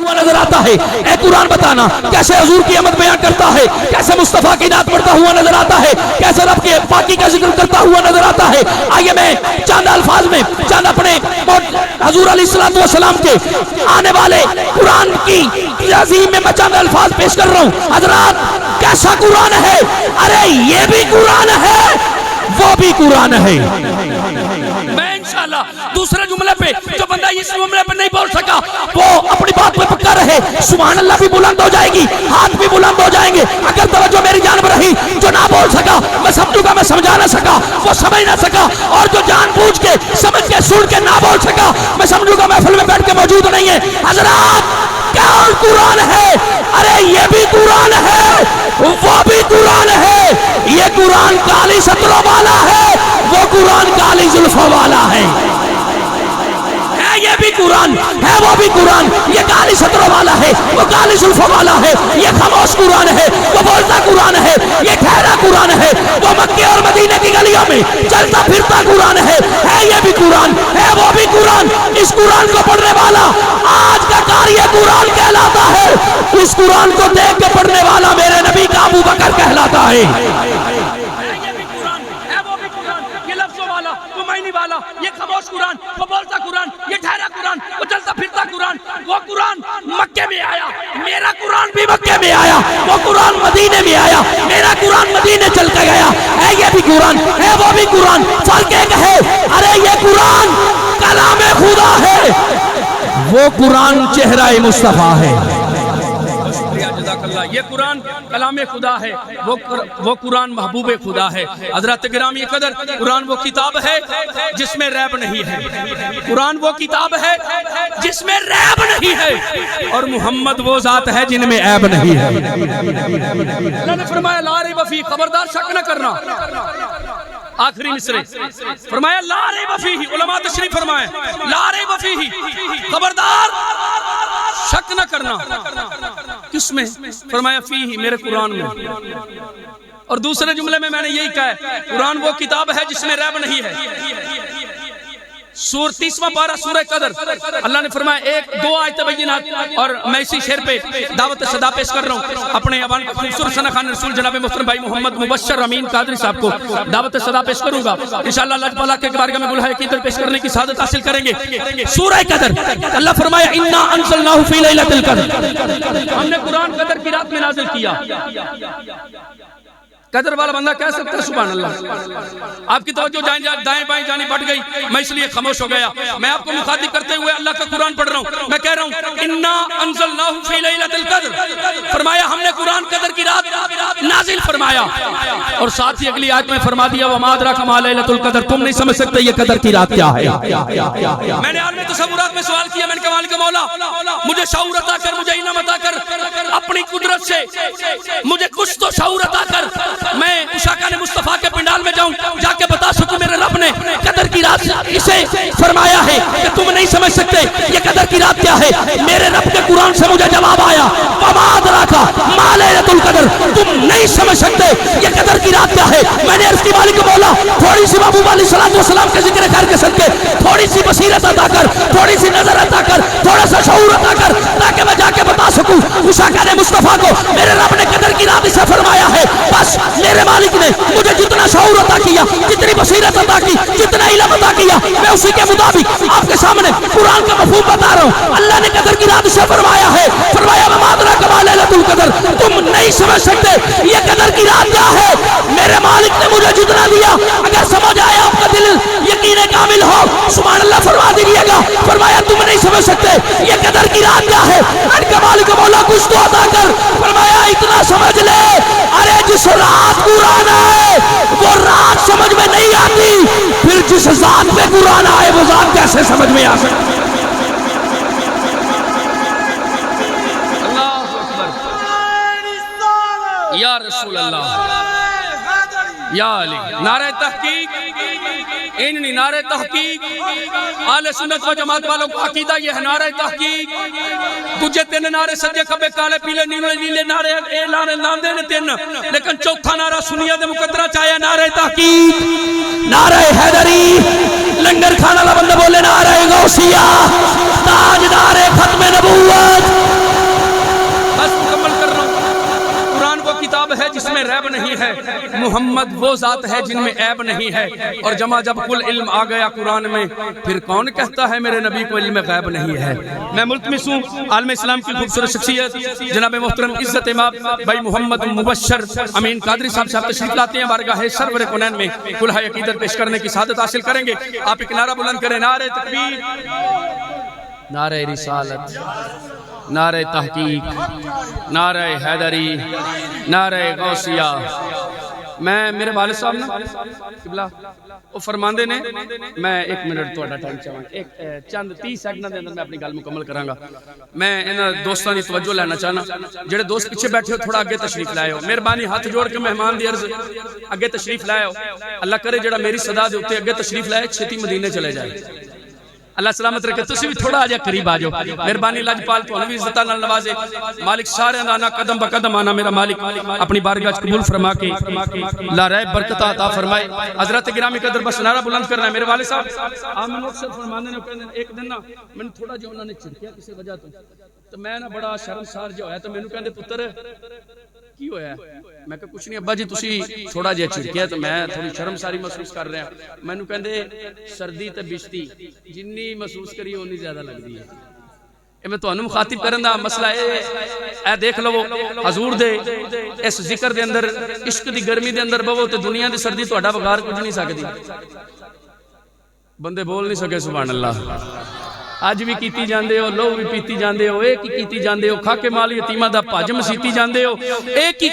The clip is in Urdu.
ہوا نظر آتا ہے. اے قرآن بتانا کیسے حضور کی آمد بیان کرتا ہے, کیسے مصطفیٰ کی نعت پڑھتا ہوا نظر آتا ہے, کیسے رب کے پاکی کا ذکر کرتا ہوا نظر آتا ہے. آئیے میں چند الفاظ میں چند اپنے حضور علیہ السلام کے آنے والے قرآن کی عظیم میں چند الفاظ پیش کر رہا ہوں. حضرات کیسا قرآن ہے؟ ارے یہ بھی قرآن ہے, وہ بھی قرآن ہے. میں انشاءاللہ دوسرے جملے پہ جو بندہ اس جملے پہ نہیں بول سکا وہ اپنی بات پہ پکا رہے. سبحان اللہ بھی بلند ہو جائے گی, ہاتھ بھی بلند ہو جائیں گے. اگر توجہ میری جانب رہی, جو نہ بول سکا میں سمجھوں گا, میں سمجھا نہ سکا وہ سمجھ نہ سکا, اور جو جان بوجھ کے سمجھ کے سن کے نہ بول سکا میں سمجھوں گا محفل میں بیٹھ کے موجود نہیں ہے. حضرات کیا قرآن ہے؟ ارے یہ بھی قرآن ہے, وہ بھی قرآن ہے. یہ قرآن کالی سطروں والا ہے, وہ قرآن کالی زلفوں والا ہے. یہ بھی قرآن ہے, وہ بھی قرآن. یہ کالی سطروں والا ہے, وہ کالی زلفوں والا ہے. یہ خاموش قرآن ہے, وہ بولتا قرآن ہے. یہ ٹھہرا قرآن ہے, وہ مکے اور مدینے کی گلیوں میں چلتا پھرتا قرآن ہے. یہ بھی قرآن ہے, وہ بھی قرآن. اس قرآن کو پڑھنے والا آج کا قاری قرآن کہلاتا ہے. اس قرآن کو دیکھ کے پڑھنے والا میرے نبی کا ابو بکر کہلاتا ہے. یہ خاموش قرآن, وہ بولتا قرآن, یہ ٹھہرا قرآن, وہ چلتا پھرتا قرآن. وہ قرآن مکے میں آیا, میرا قرآن بھی مکے میں آیا. وہ قرآن مدینے میں آیا, میرا قرآن مدینے چل کے گیا. ہے یہ بھی قرآن ہے, وہ بھی قرآن. فرق ایک ہے, ارے یہ قرآن کلام خدا ہے, وہ قرآن چہرہ مصطفیٰ ہے. یہ قرآن کلام خدا ہے, وہ قرآن محبوب خدا ہے. حضرات گرامی قدر, قرآن وہ کتاب ہے جس میں ریب نہیں ہے. قرآن وہ کتاب ہے جس میں ریب نہیں ہے, اور محمد وہ ذات ہے جن میں عیب نہیں ہے. اللہ نے فرمایا لا ریب فیہ, خبردار شک نہ کرنا. آخری مصرے فرمایا لا ریب فیہ, علماء تشریح فرمائے لا ریب فیہ, خبردار شک نہ کرنا. کس میں؟ فرمایا فیہ, میرے قرآن میں. اور دوسرے جملے میں نے یہی کہا ہے, قرآن وہ کتاب ہے جس میں ریب نہیں ہے. سورہ 30واں پارہ سورہ قدر, اللہ نے فرمایا ایک دو آیت بینات. اور میں اسی شعر پہ دعوت صدا پیش کر رہا ہوں اپنے ابان خوبصورت ثنا خان رسول جناب محترم بھائی محمد مبشر امین قادری صاحب کو دعوت صدا پیش کروں گا. انشاءاللہ اللہ تعالیٰ کے بارگاہ میں گلہائے قدر پیش کرنے کی سعادت حاصل کریں گے. سورہ قدر, اللہ فرمایا انا انزلناہ فی لیلۃ القدر, ہم نے قرآن قدر کی رات میں نازل کیا. قدر والا بندہ کہہ سکتا ہے سبحان اللہ. آپ کی توجہ دائیں بائیں جانی بڑھ گئی, میں اس لیے خاموش ہو گیا. میں آپ کو مخاطب کرتے ہوئے اللہ کا قرآن پڑھ رہا ہوں. میں کہہ رہا ہوں انا انزلناہ فی لیلۃ القدر, فرمایا ہم نے قرآن قدر کی رات نازل فرمایا. اور ساتھ ہی اگلی آیت میں فرما دیا وما ادراک ما لیلۃ القدر, تم نہیں سمجھ سکتے یہ قدر کی رات کیا ہے. میں نے عالم تصورات میں سوال کیا, میں نے کہا مالک مولا مجھے شعور عطا کر, مجھے علم عطا کر, اپنی قدرت سے مجھے کچھ تو شعور عطا کر, میں عشاقہ نے مصطفیٰ کے پنڈال میں جاؤں, جا کے بتا سکوں میرے رب نے قدر کی رات اسے فرمایا ہے کہ تم نہیں سمجھ سکتے یہ قدر کی رات کیا ہے. میرے رب کے قرآن سے مجھے جواب آیا وما ادراک ما لیلۃ القدر, تم نہیں سمجھ سکتے یہ قدر کی رات کیا ہے. میں نے عرض کی مالک مولا تھوڑی سی محبوب علیہ السلام کے ذکر خیر کے صدقے تھوڑی سی بصیرت عطا کر, تھوڑی سی نظر عطا کر, تھوڑا سا شعور عطا کر, تاکہ میں جا کے بتا سکوں عشاقہ نے مصطفیٰ کو میرے رب نے قدر کی رات اسے فرمایا ہے. بس میرے مالک نے مجھے جتنا شعور عطا کیا, جتنی بصیرت عطا کی, جتنا علم عطا کیا, میں اسی کے مطابق آپ کے سامنے قرآن کا مفہوم بتا رہا ہوں. اللہ نے قدر کی رات سے فرمایا ہے, فرمایا وما ادراک ما لیلۃ القدر, تم نہیں سمجھ سکتے یہ قدر کی رات کیا ہے. میرے مالک نے مجھے جتنا دیا, اگر سمجھ آیا آپ کا دل یقین کامل ہو سبحان اللہ فرما دیجیے گا. فرمایا تم نہیں سمجھ سکتے یہ قدر کی رات کیا ہے. میں نے کہا مالک مولا کچھ تو عطا کر. فرمایا اتنا سمجھ لے, ارے جس رات قرآن ہے وہ رات سمجھ میں نہیں آتی, پھر جس ذات پہ قرآن آئے وہ ذات کیسے سمجھ میں آ سکتی. اللہ اکبر, یا رسول اللہ, یا علی. نعرہ تحقیق, انہی نعرہ تحقیق, اہل سنت و جماعت والوں کو عقیدہ یہ ہے نعرہ تحقیق. تجھے تین نعرے سجے کبے کالے پیلے نیلے نیلے نعرے اعلان ناندے نے تین, لیکن چوتھا نعرہ سنیہ دے مقدرہ چاہے نعرہ تحقیق, نعرہ حیدری. لنگر کھانا والا بندہ بولے نعرہ غوثیہ, تاجدار ختم نبوت, ہے جس میں ریب نہیں ہے، محمد وہ ذات ہے جن میں عیب نہیں ہے، اور جمع جب کل علم آ گیا قرآن میں، پھر کون کہتا ہے میرے نبی کو علم غیب نہیں ہے۔ میں ملتمس ہوں عالم اسلام کی خوبصورت شخصیت جناب محترم عزت امام بھائی محمد مبشر امین قادری صاحب تشریف لاتے ہیں بارگاہ سرور کونین میں کلہا عقیدت پیش کرنے کی سعادت حاصل کریں گے۔ آپ ایک نعرہ بلند کریں، نعرہ تکبیر، نعرہ رسالت، نعرہ تحقیق، نعرہ حیدری، نعرہ غوثیہ۔ میں میرے والد صاحب نا قبلہ وہ فرماندے نے، میں ایک منٹ تھوڑا ٹائم چاہوں گا، ایک چند 30 سیکنڈ دے اندر میں اپنی گل مکمل کراں گا۔ میں انہاں دوستاں دی توجہ لینا چاہنا، جڑے دوست پیچھے بیٹھے ہو تھوڑا اگے تشریف لائے ہو، مہربانی ہاتھ جوڑ کے مہمان دی عرض اگے تشریف لائے ہو، اللہ کرے جڑا میری صدا دے اوتے اگے تشریف لائے چھتی مدینے چلے جائے، اللہ سلامت رکھے۔ تسی بھی تھوڑا آجا قریب آجو، مہربانی لاجپال تو بھی عزتاں نال نوازے، مالک سارے آنا قدم بقدم آنا، میرا مالک اپنی بارگاہ قبول فرما کے لا رہے برکت عطا فرمائے۔ حضرت گرامی قدر بس نعرہ بلند کرنا ہے میرے والد صاحب۔ آپ میں اکثر فرماندے نے ایک دن نا میں تھوڑا جو انہوں نے چھڑکیا کسی وجہ تو میں نا بڑا شرمسار جو ہے تو میں نے کہندے پتر کی ہویا ہے؟ میں کہا کچھ نہیں ابا جی تسی تھوڑا جہا چھڑکیا تو میں تھوڑی شرمساری محسوس کر رہا ہوں۔ میں نے کہندے سردی تے بشتی جنی محسوس کری اونی زیادہ لگدی ہے۔ اے میں تانوں مخاطب کرن دا مسئلہ اے دیکھ لو حضور دے اس ذکر دے اندر عشق دی گرمی دے اندر بہو تے دنیا دی سردی تہاڈا بغیر کچھ نہیں سکدی۔ بندے بول نہیں سکے سبحان اللہ۔ اج بھی کیتی جاندے ہو، لو بھی پیتی جاندے ہو، ایک ہی کیتی جاندے ہو، کھا کے مال یتیماں دا پج مسیتی جاندے ہو، ایک ہی